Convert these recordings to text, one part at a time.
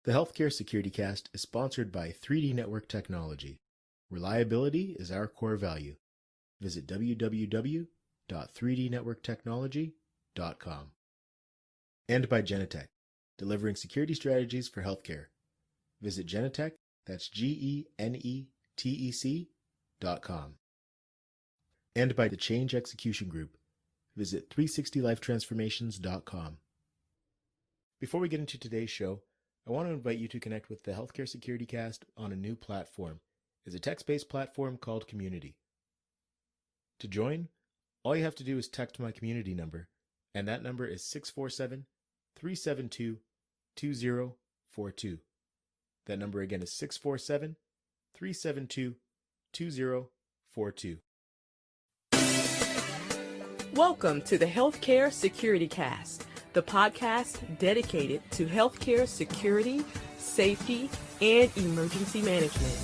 The Healthcare Security Cast is sponsored by 3D Network Technology. Reliability is our core value. Visit www.3dnetworktechnology.com. And by Genetec, delivering security strategies for healthcare. Visit Genetec, that's GENETEC.com. And by the Change Execution Group. Visit 360lifetransformations.com. Before we get into today's show, I want to invite you to connect with the Healthcare Security Cast on a new platform. It's a text-based platform called Community. To join, all you have to do is text my community number, and that number is 647-372-2042. That number again is 647-372-2042. Welcome to the Healthcare Security Cast, the podcast dedicated to healthcare security, safety, and emergency management.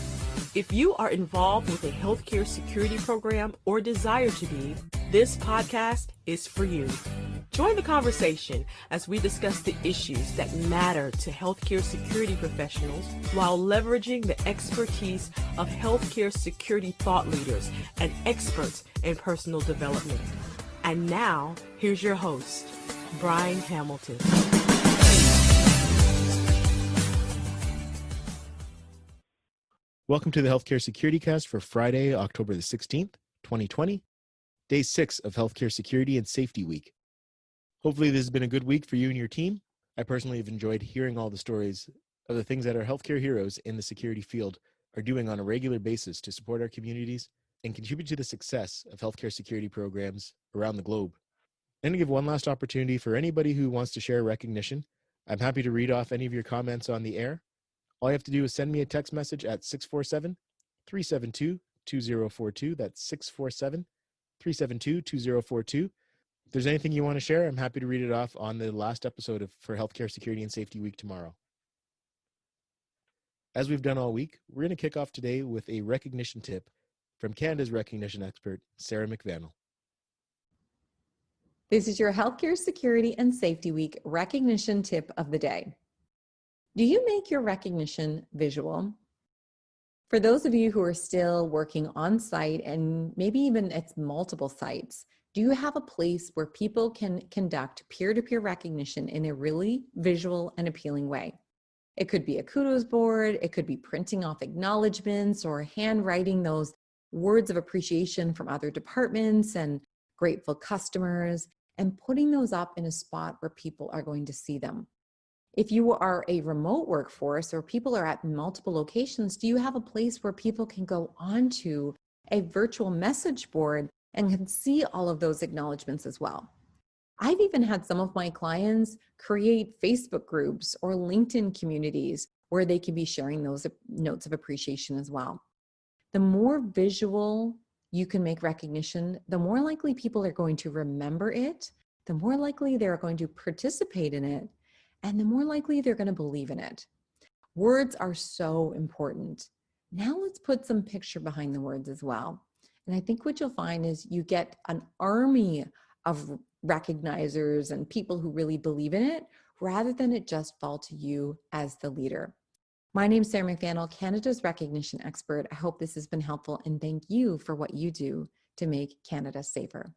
If you are involved with a healthcare security program or desire to be, this podcast is for you. Join the conversation as we discuss the issues that matter to healthcare security professionals while leveraging the expertise of healthcare security thought leaders and experts in personal development. And now, here's your host, Brian Hamilton. Welcome to the Healthcare Security Cast for Friday, October the 16th, 2020, Day 6 of Healthcare Security and Safety Week. Hopefully this has been a good week for you and your team. I personally have enjoyed hearing all the stories of the things that our healthcare heroes in the security field are doing on a regular basis to support our communities and contribute to the success of healthcare security programs around the globe. I'm going to give one last opportunity for anybody who wants to share recognition. I'm happy to read off any of your comments on the air. All you have to do is send me a text message at 647-372-2042. That's 647-372-2042. If there's anything you want to share, I'm happy to read it off on the last episode for Healthcare Security and Safety Week tomorrow. As we've done all week, we're going to kick off today with a recognition tip from Canada's recognition expert, Sarah McVanel. This is your Healthcare Security and Safety Week recognition tip of the day. Do you make your recognition visual? For those of you who are still working on site and maybe even at multiple sites, do you have a place where people can conduct peer-to-peer recognition in a really visual and appealing way? It could be a kudos board, it could be printing off acknowledgements or handwriting those words of appreciation from other departments and grateful customers and putting those up in a spot where people are going to see them. If you are a remote workforce or people are at multiple locations, do you have a place where people can go onto a virtual message board and can see all of those acknowledgements as well? I've even had some of my clients create Facebook groups or LinkedIn communities where they can be sharing those notes of appreciation as well. The more visual you can make recognition, the more likely people are going to remember it, the more likely they're going to participate in it, and the more likely they're going to believe in it. Words are so important. Now let's put some picture behind the words as well. And I think what you'll find is you get an army of recognizers and people who really believe in it, rather than it just fall to you as the leader. My name is Sarah McVanel, Canada's recognition expert. I hope this has been helpful, and thank you for what you do to make Canada safer.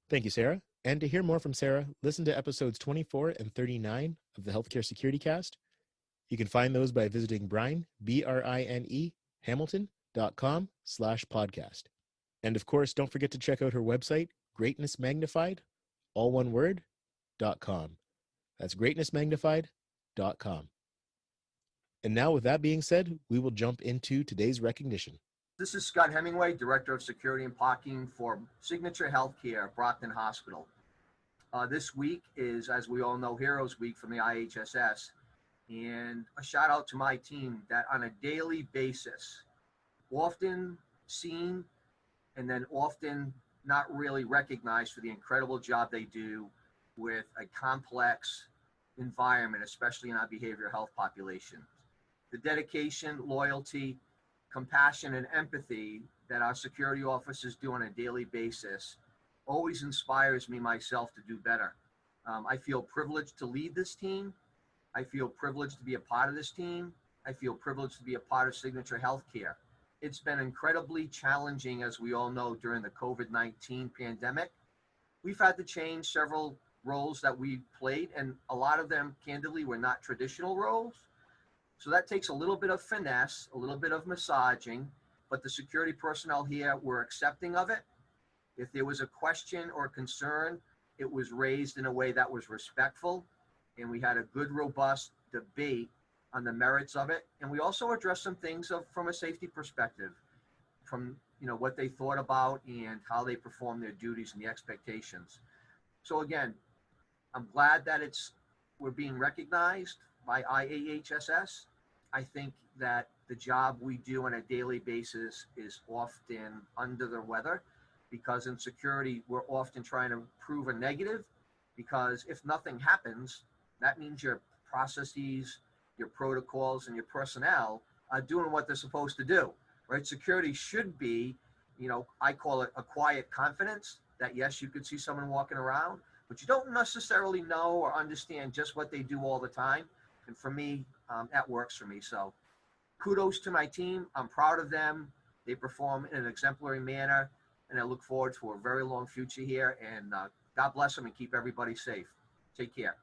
Thank you, Sarah. And to hear more from Sarah, listen to episodes 24 and 39 of the Healthcare Security Cast. You can find those by visiting Brian, B-R-I-N-E, Hamilton.com/podcast. And of course, don't forget to check out her website, greatnessmagnified, all one word, .com. That's greatnessmagnified.com. And now with that being said, we will jump into today's recognition. This is Scott Hemingway, Director of Security and Parking for Signature Healthcare, Brockton Hospital. This week is, as we all know, Heroes Week from the IAHSS. And a shout out to my team that on a daily basis, often seen and then often not really recognized for the incredible job they do with a complex environment, especially in our behavioral health population. The dedication, loyalty, compassion, and empathy that our security officers do on a daily basis always inspires me myself to do better. I feel privileged to lead this team. I feel privileged to be a part of this team. I feel privileged to be a part of Signature Healthcare. It's been incredibly challenging, as we all know, during the COVID-19 pandemic. We've had to change several roles that we played, and a lot of them, candidly, were not traditional roles. So that takes a little bit of finesse, a little bit of massaging, but the security personnel here were accepting of it. If there was a question or concern, it was raised in a way that was respectful, and we had a good, robust debate on the merits of it. And we also addressed some things from a safety perspective, from what they thought about and how they perform their duties and the expectations. So again, I'm glad that we're being recognized by IAHSS. I think that the job we do on a daily basis is often under the weather, because in security, we're often trying to prove a negative, because if nothing happens, that means your processes, your protocols, and your personnel are doing what they're supposed to do, right? Security should be, I call it a quiet confidence, that yes, you could see someone walking around, but you don't necessarily know or understand just what they do all the time. And for me, that works for me. So kudos to my team. I'm proud of them. They perform in an exemplary manner, and I look forward to a very long future here. And God bless them and keep everybody safe. Take care.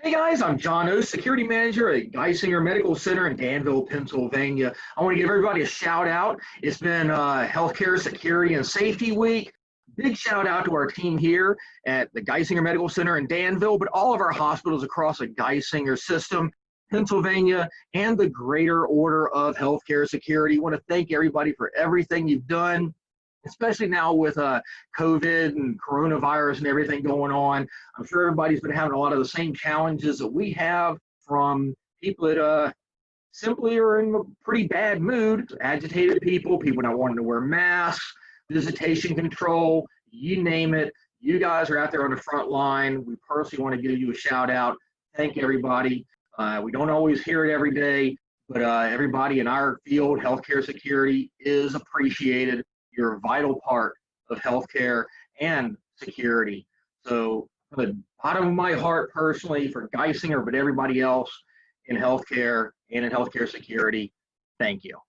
Hey guys, I'm John Oast, Security Manager at Geisinger Medical Center in Danville, Pennsylvania. I want to give everybody a shout out. It's been Healthcare Security and Safety Week. Big shout out to our team here at the Geisinger Medical Center in Danville, but all of our hospitals across the Geisinger system, Pennsylvania, and the greater order of healthcare security. I want to thank everybody for everything you've done, especially now with COVID and coronavirus and everything going on. I'm sure everybody's been having a lot of the same challenges that we have, from people that simply are in a pretty bad mood, agitated people not wanting to wear masks, visitation control, you name it. You guys are out there on the front line. We personally want to give you a shout out. Thank everybody. We don't always hear it every day, but everybody in our field, healthcare security, is appreciated. You're a vital part of healthcare and security. So from the bottom of my heart personally, for Geisinger, but everybody else in healthcare and in healthcare security, thank you.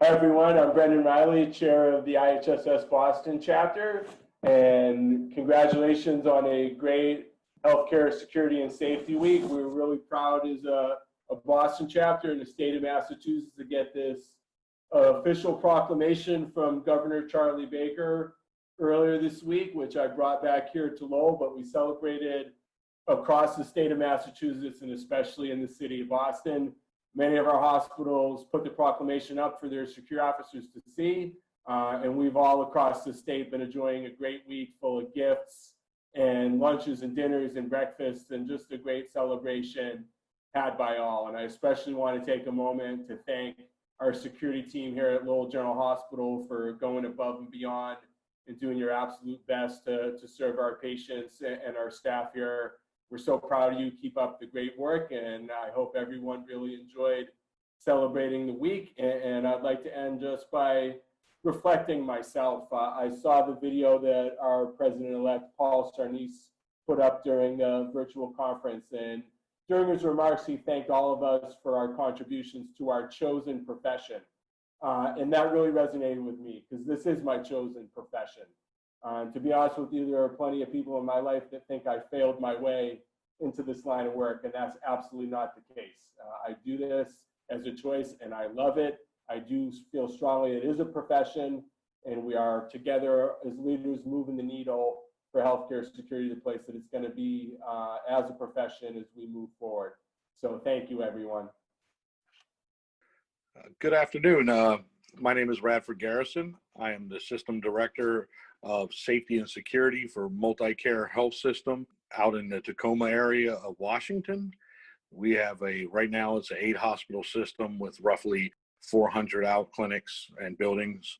Hi everyone, I'm Brendan Riley, Chair of the IAHSS Boston chapter, and congratulations on a great Healthcare Security and Safety Week. We're really proud as a Boston chapter in the state of Massachusetts to get this official proclamation from Governor Charlie Baker earlier this week, which I brought back here to Lowell, but we celebrated across the state of Massachusetts and especially in the city of Boston. Many of our hospitals put the proclamation up for their secure officers to see, and we've all across the state been enjoying a great week full of gifts and lunches and dinners and breakfasts, and just a great celebration had by all. And I especially want to take a moment to thank our security team here at Lowell General Hospital for going above and beyond and doing your absolute best to serve our patients and our staff here. We're so proud of you. Keep up the great work, and I hope everyone really enjoyed celebrating the week. And I'd like to end just by reflecting myself. I saw the video that our President-elect Paul Sarnese put up during the virtual conference, and during his remarks, he thanked all of us for our contributions to our chosen profession. And that really resonated with me, because this is my chosen profession. To be honest with you, there are plenty of people in my life that think I failed my way into this line of work, and that's absolutely not the case. I do this as a choice, and I love it. I do feel strongly it is a profession, and we are together as leaders moving the needle for healthcare security to the place that it's going to be as a profession as we move forward. So thank you, everyone. Good afternoon. My name is Radford Garrison. I am the System Director of Safety and Security for MultiCare Health System out in the Tacoma area of Washington. We have right now it's an 8-hospital system with roughly 400 out clinics and buildings.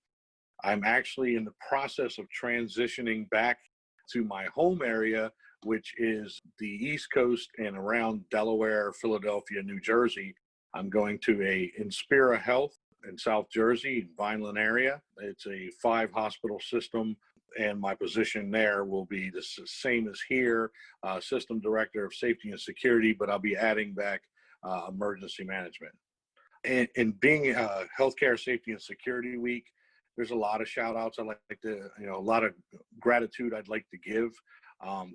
I'm actually in the process of transitioning back to my home area, which is the East Coast and around Delaware, Philadelphia, New Jersey. I'm going to Inspira Health in South Jersey, Vineland area. It's a 5-hospital system. and my position there will be the same as here, System Director of Safety and Security, but I'll be adding back emergency management. And being Healthcare Safety and Security Week, there's a lot of shout outs I'd like to, a lot of gratitude I'd like to give.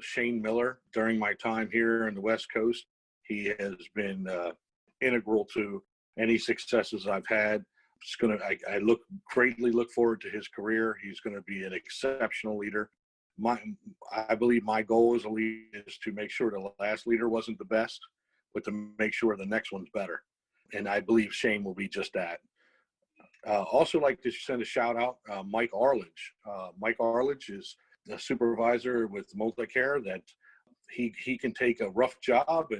Shane Miller, during my time here in the West Coast, he has been integral to any successes I've had. I greatly look forward to his career. He's going to be an exceptional leader. I believe my goal as a leader is to make sure the last leader wasn't the best, but to make sure the next one's better. And I believe Shane will be just that. Also like to send a shout out, Mike Arlage. Mike Arlage is a supervisor with MultiCare that he can take a rough job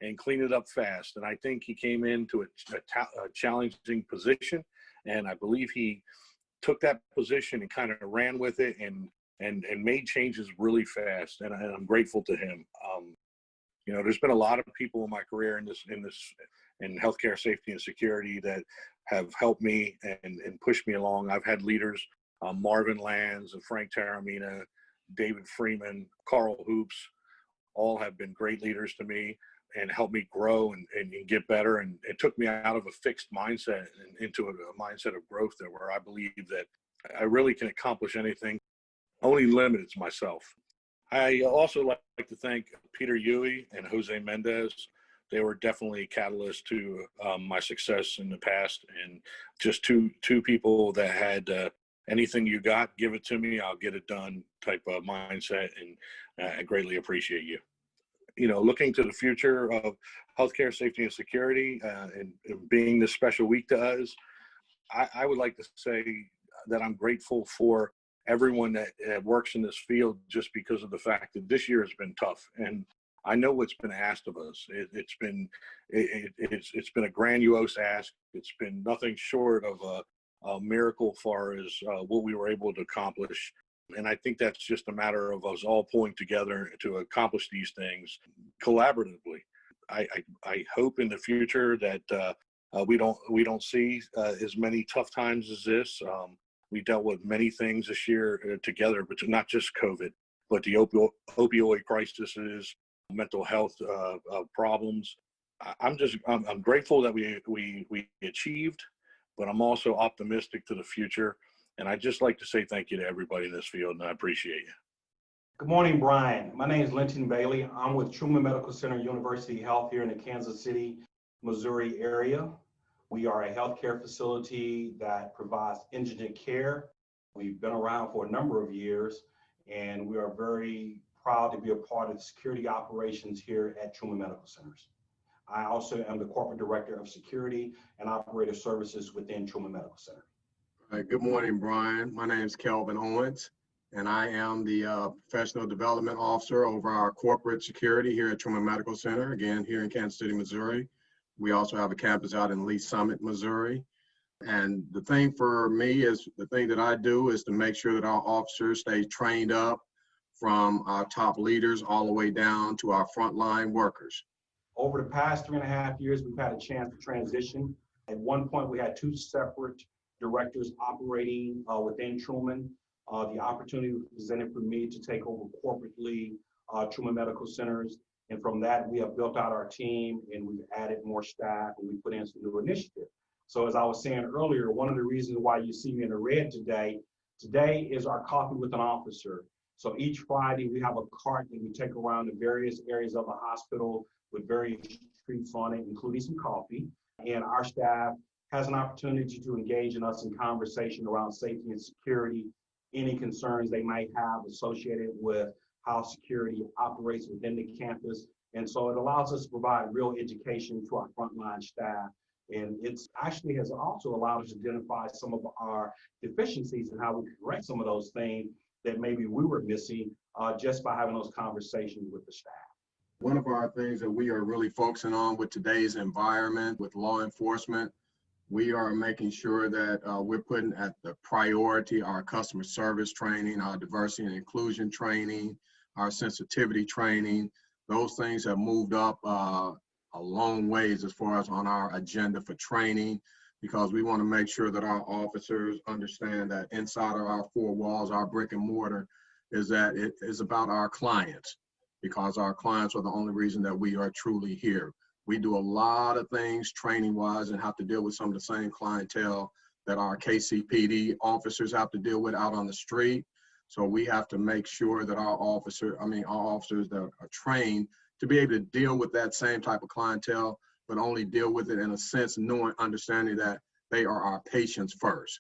and clean it up fast. And I think he came into a challenging position, and I believe he took that position and kind of ran with it and made changes really fast. And I'm grateful to him. There's been a lot of people in my career in healthcare safety and security that have helped me and pushed me along. I've had leaders, Marvin Lands and Frank Taromina, David Freeman, Carl Hoops, all have been great leaders to me and helped me grow and get better. And it took me out of a fixed mindset and into a mindset of growth there, where I believe that I really can accomplish anything, only limited to myself. I also like to thank Peter Huey and Jose Mendez. They were definitely catalysts to my success in the past, and just two people that had anything you got, give it to me, I'll get it done type of mindset, and I greatly appreciate you. Looking to the future of healthcare safety and security and being this special week to us, I would like to say that I'm grateful for everyone that works in this field, just because of the fact that this year has been tough. And I know what's been asked of us. It's been a grandiose ask. It's been nothing short of a miracle as far as what we were able to accomplish. And I think that's just a matter of us all pulling together to accomplish these things collaboratively. I hope in the future that we don't see as many tough times as this. We dealt with many things this year together, but not just COVID, but the opioid crises, mental health problems. I'm grateful that we achieved, but I'm also optimistic to the future. And I'd just like to say thank you to everybody in this field, and I appreciate you. Good morning, Brian. My name is Lenton Bailey. I'm with Truman Medical Center University Health here in the Kansas City, Missouri area. We are a healthcare facility that provides indigent care. We've been around for a number of years, and we are very proud to be a part of the security operations here at Truman Medical Centers. I also am the Corporate Director of Security and Operator Services within Truman Medical Center. Good morning, Brian. My name is Kelvin Owens, and I am the Professional Development Officer over our corporate security here at Truman Medical Center, again, here in Kansas City, Missouri. We also have a campus out in Lee Summit, Missouri. And the thing for me is, the thing that I do is to make sure that our officers stay trained up, from our top leaders all the way down to our frontline workers. Over the past 3.5 years, we've had a chance to transition. At one point, we had 2 separate directors operating within Truman. The opportunity was presented for me to take over corporately Truman Medical Centers. And from that, we have built out our team, and we've added more staff, and we put in some new initiatives. So as I was saying earlier, one of the reasons why you see me in the red today is our Coffee with an Officer. So each Friday, we have a cart that we take around the various areas of the hospital with various treats on it, including some coffee. And our staff has an opportunity to engage in us in conversation around safety and security, any concerns they might have associated with how security operates within the campus. And so it allows us to provide real education to our frontline staff. And it's actually has also allowed us to identify some of our deficiencies and how we can correct some of those things that maybe we were missing just by having those conversations with the staff. One of our things that we are really focusing on with today's environment with law enforcement, we are making sure that we're putting at the priority our customer service training, our diversity and inclusion training, our sensitivity training. Those things have moved up a long ways as far as on our agenda for training. because we want to make sure that our officers understand that inside of our four walls, our brick and mortar, is that it is about our clients, because our clients are the only reason that we are truly here. We do a lot of things training wise and have to deal with some of the same clientele that our KCPD officers have to deal with out on the street. So we have to make sure that our officers that are trained to be able to deal with that same type of clientele, but only deal with it in a sense, understanding that they are our patients first.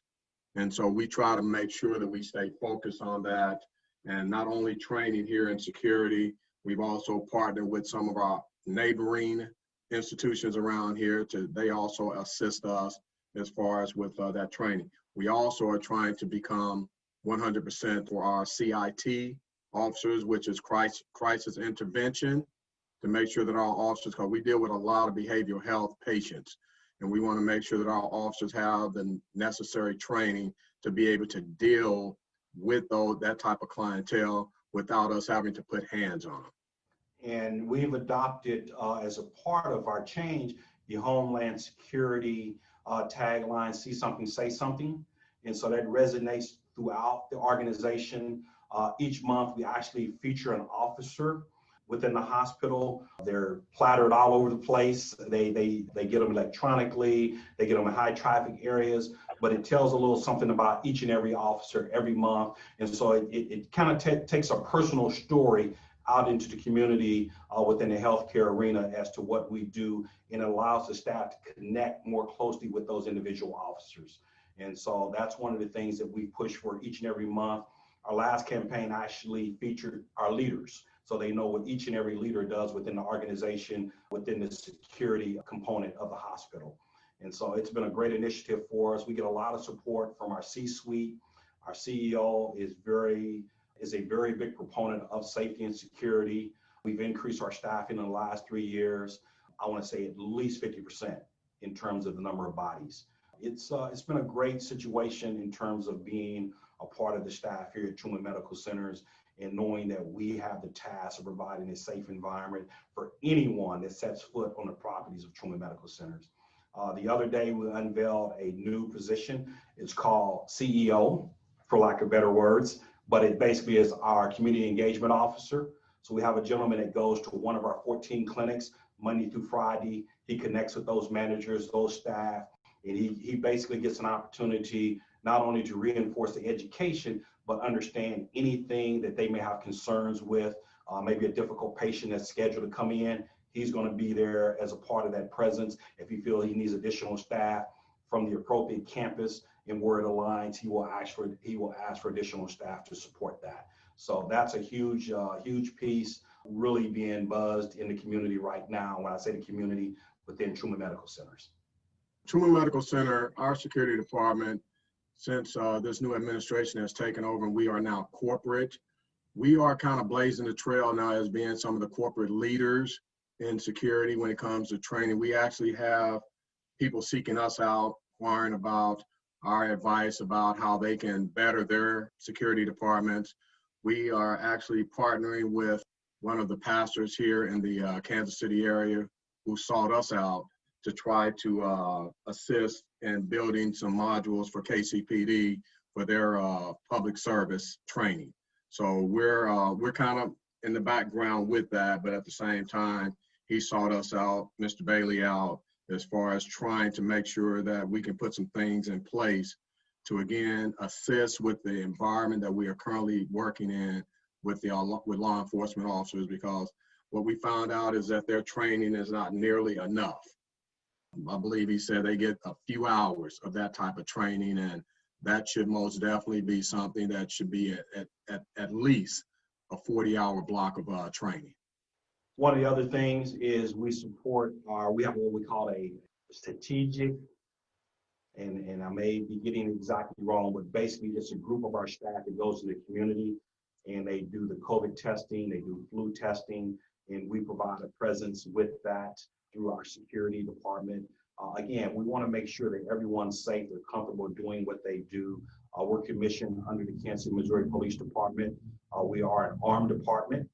And so we try to make sure that we stay focused on that, and not only training here in security, we've also partnered with some of our neighboring institutions around here they also assist us as far as with that training. We also are trying to become 100% for our CIT officers, which is crisis intervention, to make sure that our officers, because we deal with a lot of behavioral health patients, and we want to make sure that our officers have the necessary training to be able to deal with that type of clientele without us having to put hands on them. And we've adopted as a part of our change, the Homeland Security tagline, see something, say something. And so that resonates throughout the organization. Each month we actually feature an officer within the hospital. They're plattered all over the place. They get them electronically, they get them in high traffic areas, but it tells a little something about each and every officer every month. And so it kind of takes a personal story out into the community within the healthcare arena as to what we do, and it allows the staff to connect more closely with those individual officers. And so that's one of the things that we push for each and every month. Our last campaign actually featured our leaders, so they know what each and every leader does within the organization, within the security component of the hospital. And so it's been a great initiative for us. We get a lot of support from our C-suite. Our CEO is a very big proponent of safety and security. We've increased our staffing in the last 3 years. I want to say at least 50% in terms of the number of bodies. It's been a great situation in terms of being a part of the staff here at Truman Medical Centers, and knowing that we have the task of providing a safe environment for anyone that sets foot on the properties of Truman Medical Centers. The other day we unveiled a new position. It's called CEO, for lack of better words, but it basically is our community engagement officer. So we have a gentleman that goes to one of our 14 clinics Monday through Friday. He connects with those managers, those staff, and he basically gets an opportunity not only to reinforce the education, but understand anything that they may have concerns with, maybe a difficult patient that's scheduled to come in. He's going to be there as a part of that presence. If he feels he needs additional staff from the appropriate campus and where it aligns, he will ask for additional staff to support that. So that's a huge piece, really being buzzed in the community right now. When I say the community, within Truman Medical Centers. Truman Medical Center, our security department, since this new administration has taken over and we are now corporate, we are kind of blazing the trail now as being some of the corporate leaders in security when it comes to training. We actually have people seeking us out, inquiring about our advice about how they can better their security departments. We are actually partnering with one of the pastors here in the Kansas City area who sought us out to try to assist in building some modules for KCPD for their public service training. So we're kind of in the background with that, but at the same time, he sought us out, Mr. Bailey out, as far as trying to make sure that we can put some things in place to, again, assist with the environment that we are currently working in with law enforcement officers, because what we found out is that their training is not nearly enough. I believe he said they get a few hours of that type of training, and that should most definitely be something that should be at least a 40-hour block of training. One of the other things is we have what we call a strategic, and I may be getting it exactly wrong, but basically it's a group of our staff that goes to the community and they do the COVID testing, they do flu testing, and we provide a presence with that through our security department. Again, we want to make sure that everyone's safe, they're comfortable doing what they do. We're commissioned under the Kansas City, Missouri Police Department. We are an armed department,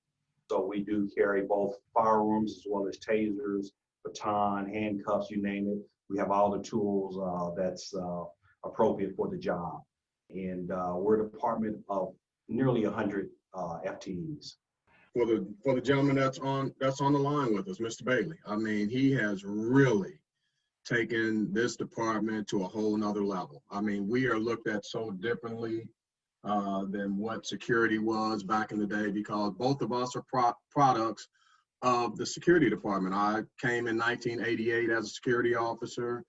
so we do carry both firearms as well as tasers, baton, handcuffs, you name it. We have all the tools that's appropriate for the job. And we're a department of nearly 100 FTEs. For the gentleman that's on the line with us, Mr. Bailey, I mean, he has really taken this department to a whole nother level. I mean, we are looked at so differently than what security was back in the day, because both of us are products of the security department. I came in 1988 as a security officer.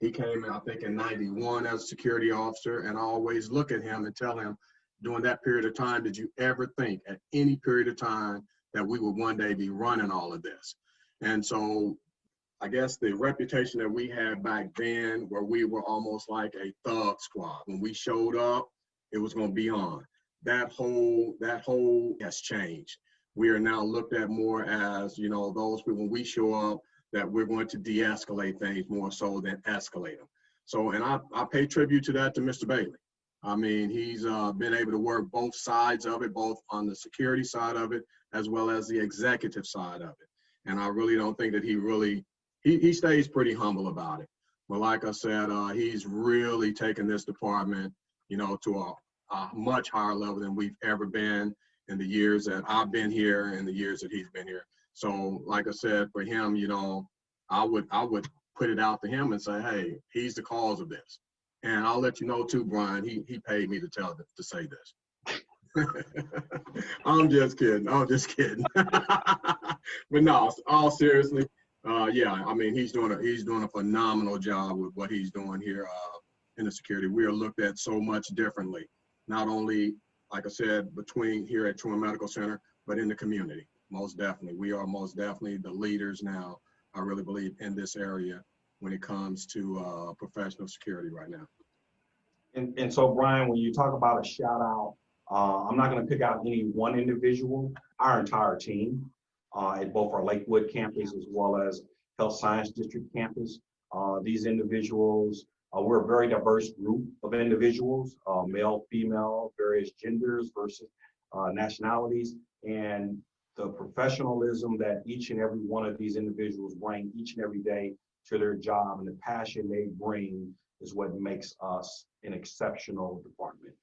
He came in, I think, in 91 as a security officer, and I always look at him and tell him, during that period of time, did you ever think at any period of time that we would one day be running all of this? And so I guess the reputation that we had back then, where we were almost like a thug squad, when we showed up, it was going to be on. That whole has changed. We are now looked at more as, you know, those people, when we show up, that we're going to de-escalate things more so than escalate them. So, and I pay tribute to that to Mr. Bailey. I mean, he's been able to work both sides of it, both on the security side of it, as well as the executive side of it. And I really don't think that he stays pretty humble about it. But like I said, he's really taken this department, you know, to a much higher level than we've ever been in the years that I've been here and the years that he's been here. So like I said, for him, you know, I would put it out to him and say, hey, he's the cause of this. And I'll let you know too, Brian, he paid me to say this. I'm just kidding. But no, all seriously, yeah, I mean, he's doing a phenomenal job with what he's doing here in the security. We are looked at so much differently, not only, like I said, between here at Truman Medical Center, but in the community. Most definitely. We are most definitely the leaders now, I really believe, in this area when it comes to professional security right now. And so, Brian, when you talk about a shout out, I'm not going to pick out any one individual. Our entire team at both our Lakewood campus as well as Health Science District campus. These individuals, we're a very diverse group of individuals, male, female, various genders versus nationalities, and the professionalism that each and every one of these individuals bring each and every day to their job, and the passion they bring is what makes us an exceptional department.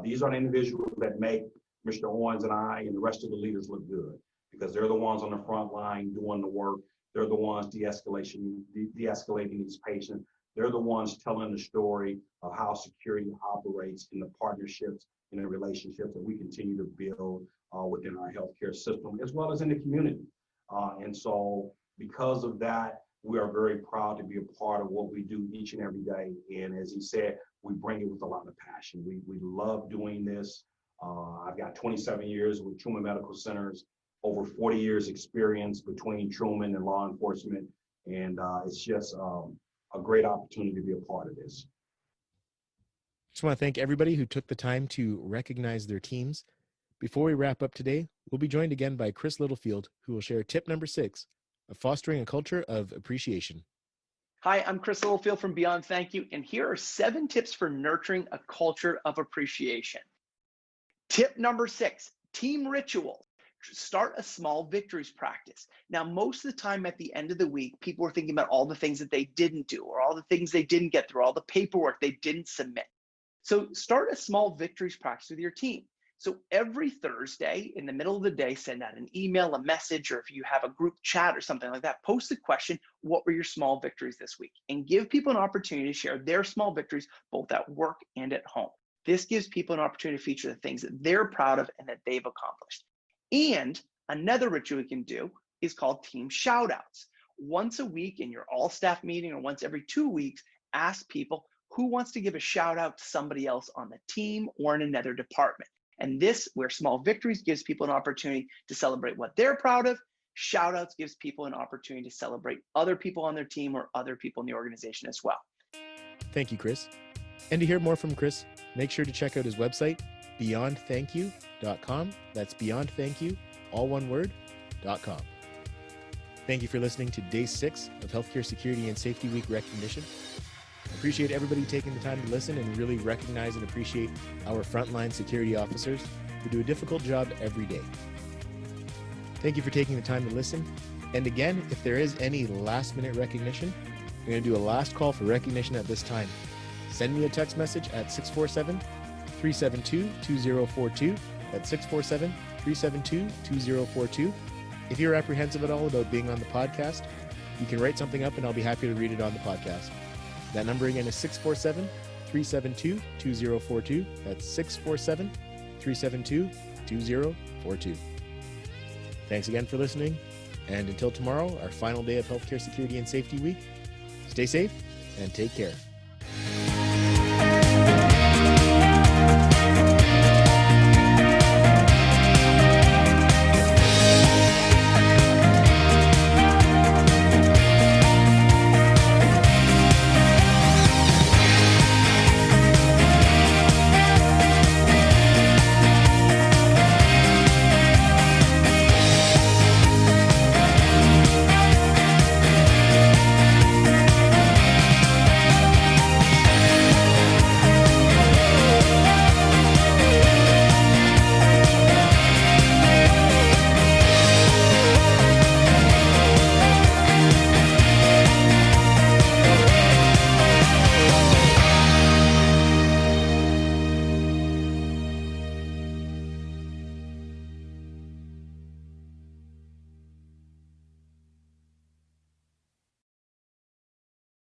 These are the individuals that make Mr. Owens and I and the rest of the leaders look good, because they're the ones on the front line doing the work. They're the ones de-escalating these patients. They're the ones telling the story of how security operates in the partnerships and the relationships that we continue to build within our healthcare system, as well as in the community. And so because of that, we are very proud to be a part of what we do each and every day. And as he said, we bring it with a lot of passion. We love doing this. I've got 27 years with Truman Medical Centers, over 40 years experience between Truman and law enforcement. And it's just a great opportunity to be a part of this. Just want to thank everybody who took the time to recognize their teams. Before we wrap up today, we'll be joined again by Chris Littlefield, who will share tip number 6 of fostering a culture of appreciation. Hi, I'm Chris Littlefield from Beyond Thank You, and here are 7 tips for nurturing a culture of appreciation. Tip number 6, team rituals. Start a small victories practice. Now, most of the time at the end of the week, people are thinking about all the things that they didn't do, or all the things they didn't get through, all the paperwork they didn't submit. So start a small victories practice with your team. So every Thursday in the middle of the day, send out an email, a message, or if you have a group chat or something like that, post the question, what were your small victories this week? And give people an opportunity to share their small victories, both at work and at home. This gives people an opportunity to feature the things that they're proud of and that they've accomplished. And another ritual you can do is called team shout outs. Once a week in your all staff meeting or once every 2 weeks, ask people who wants to give a shout out to somebody else on the team or in another department. And this, where small victories gives people an opportunity to celebrate what they're proud of, shout outs gives people an opportunity to celebrate other people on their team or other people in the organization as well. Thank you, Chris. And to hear more from Chris, make sure to check out his website, beyondthankyou.com. That's beyondthankyou, all one word, .com. Thank you for listening to Day 6 of Healthcare Security and Safety Week recognition. I appreciate everybody taking the time to listen and really recognize and appreciate our frontline security officers who do a difficult job every day. Thank you for taking the time to listen. And again, if there is any last-minute recognition, I'm going to do a last call for recognition at this time. Send me a text message at 647-372-2042. That's 647-372-2042. If you're apprehensive at all about being on the podcast, you can write something up and I'll be happy to read it on the podcast. That number again is 647-372-2042. That's 647-372-2042. Thanks again for listening. And until tomorrow, our final day of Healthcare Security and Safety Week, stay safe and take care.